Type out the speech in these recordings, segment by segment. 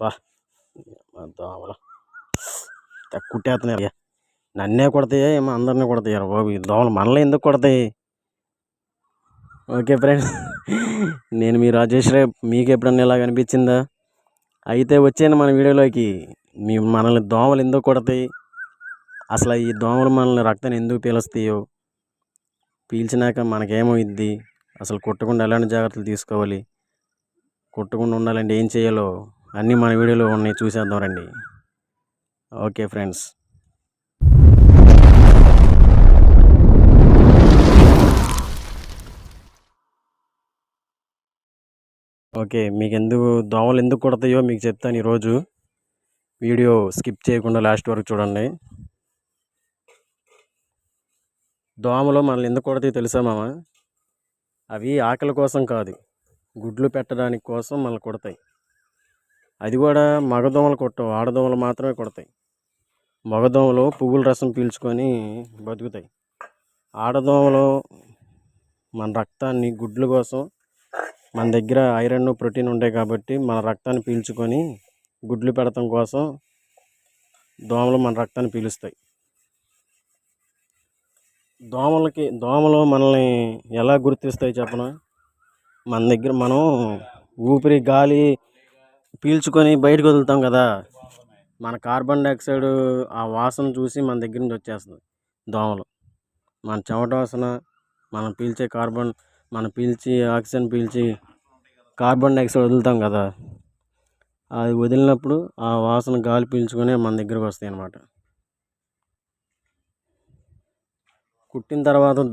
బా దోమలు కుట్టేస్తున్నాయి. నన్నే కొడతాయా ఏమో, అందరినీ కొడతాయారు బాబు ఈ దోమలు. మనలో ఎందుకు కొడతాయి? ఓకే ఫ్రెండ్స్, నేను మీ రాజేష్ రేపు. మీకు ఎప్పుడన్నా ఇలాగ అనిపించిందా? అయితే వచ్చాను మన వీడియోలోకి. మనల్ని దోమలు ఎందుకు కొడతాయి, అసలు ఈ దోమలు మనల్ని రక్తాన్ని ఎందుకు పీలుస్తాయో, పీల్చినాక మనకేమవుద్ది, అసలు కుట్టకుండా ఎలాంటి జాగ్రత్తలు తీసుకోవాలి, కుట్టకుండా ఉండాలంటే ఏం చేయాలో అన్నీ మన వీడియోలో ఉన్నాయి, చూసేద్దాం రండి. Okay friends. ఓకే, మీకు దోమలు ఎందుకు కొడతాయో మీకు చెప్తాను ఈరోజు. వీడియో స్కిప్ చేయకుండా లాస్ట్ వరకు చూడండి. దోమలు మనల్ని ఎందుకు కొడతాయో తెలుసా మామ? అవి ఆకలి కోసం కాదు, గుడ్లు పెట్టడానికి కోసం మనల్ని కొడతాయి. అది కూడా మగదోమలు కొట్టవు, ఆడదోమలు మాత్రమే కొడతాయి. మగదోమలు పువ్వుల రసం పీల్చుకొని బతుకుతాయి. ఆడదోమలు మన రక్తాన్ని, గుడ్ల కోసం, మన దగ్గర ఐరన్ ప్రోటీన్ ఉంటాయి కాబట్టి మన రక్తాన్ని పీల్చుకొని గుడ్లు పెడతాం కోసం దోమలు మన రక్తాన్ని పీలుస్తాయి. దోమలు మనల్ని ఎలా గుర్తిస్తాయి చెప్పనా? మన దగ్గర మనం ఊపిరి గాలి పీల్చుకొని బయటకు వదులుతాం కదా, మన కార్బన్ డైఆక్సైడ్ ఆ వాసన చూసి మన దగ్గర నుంచి వచ్చేస్తుంది దోమలు. మన చెమట వాసన, మనం పీల్చి ఆక్సిజన్ పీల్చి కార్బన్ డైఆక్సైడ్ వదులుతాం కదా, అది వదిలినప్పుడు ఆ వాసన గాలి పీల్చుకొని మన దగ్గరకు వస్తాయి అన్నమాట.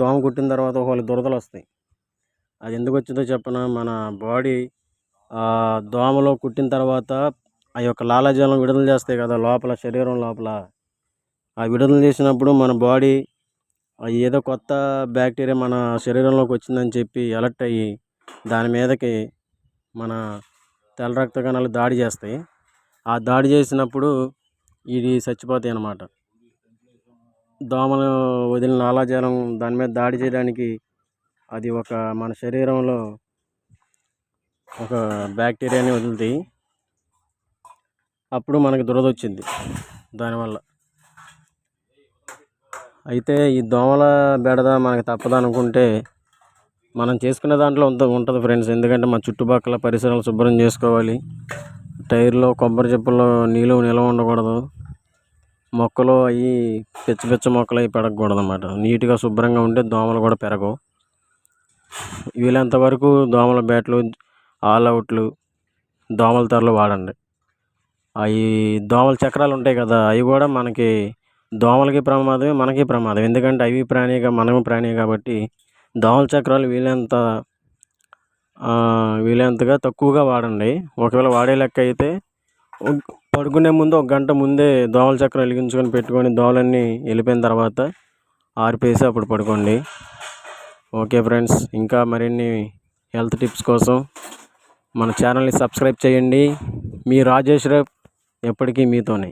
దోమ కుట్టిన తర్వాత ఒకవేళ దురదలు వస్తాయి. అది ఎందుకు వచ్చిందో చెప్పనా? మన బాడీ దోమలో కుట్టిన తర్వాత ఆ యొక్క లాలాజలం విడుదల చేస్తాయి కదా లోపల, శరీరం లోపల. ఆ విడుదల చేసినప్పుడు మన బాడీ ఏదో కొత్త బ్యాక్టీరియా మన శరీరంలోకి వచ్చిందని చెప్పి అలర్ట్ అయ్యి దాని మీదకి మన తెల్ల రక్త కణాలు దాడి చేస్తాయి. ఆ దాడి చేసినప్పుడు ఇది చచ్చిపోతాయి అన్నమాట. దోమలు వదిలిన లాలాజలం దాని మీద దాడి చేయడానికి అది మన శరీరంలో ఒక బ్యాక్టీరియాని వదులుతాయి. అప్పుడు మనకి దురద వచ్చింది దానివల్ల. అయితే ఈ దోమల బెడద మనకి తప్పదనుకుంటే మనం చేసుకునే దాంట్లో ఉంటుంది ఫ్రెండ్స్. ఎందుకంటే మన చుట్టుపక్కల పరిసరాలు శుభ్రం చేసుకోవాలి. టైర్లో, కొబ్బరి చెప్పుల్లో నీళ్ళు నిల్వ ఉండకూడదు. మొక్కలు అవి పిచ్చ మొక్కలు అవి పెరగకూడదు అన్నమాట. నీట్గా శుభ్రంగా ఉంటే దోమలు కూడా పెరగవు. వీలంత వరకు దోమల బ్యాట్లు, ఆల్ అవుట్లు, దోమల తెరలు వాడండి. అవి దోమల చక్రాలు ఉంటాయి కదా, అవి కూడా మనకి దోమలకి ప్రమాదమే, మనకి ప్రమాదం. ఎందుకంటే అవి ప్రాణిగా, మనము ప్రాణి కాబట్టి దోమల చక్రాలు వీలైనంతగా తక్కువగా వాడండి. ఒకవేళ వాడే లెక్క అయితే పడుకునే ముందు 1 గంట ముందే దోమల చక్రం వెలిగించుకొని పెట్టుకొని దోమలన్నీ వెళ్ళిపోయిన తర్వాత ఆరిపేసి అప్పుడు పడుకోండి. ఓకే ఫ్రెండ్స్, ఇంకా మరిన్ని హెల్త్ టిప్స్ కోసం మన ఛానల్ని సబ్స్క్రైబ్ చేయండి. మీ రాజేష్ రేప్ ఎప్పటికీ మీతోనే.